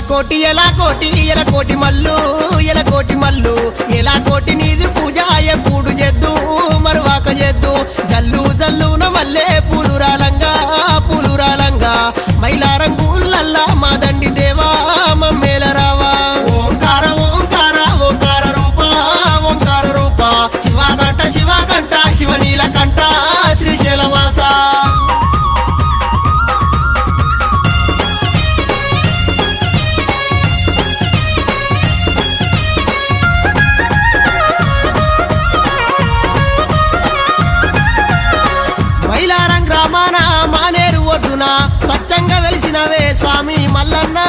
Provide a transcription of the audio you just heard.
ఎలా కోటి మల్లు ఎలా కోటి నీది పూజ ఎప్పుడు చేద్దు మరువాక చేద్దు జల్లు జల్లున మల్లె పూలురాలంగా మైలారంగులల్లా మా దండి దేవా మమ్మేల రావా ఓంకార ఓంకార ఓంకార రూప శివకంఠ శివనీలకంఠ శ్రీశైలవాస మైలారం గ్రామాన మానేరు ఒడ్డున స్వచ్ఛంగా వెలిసినవే స్వామి మల్లన్న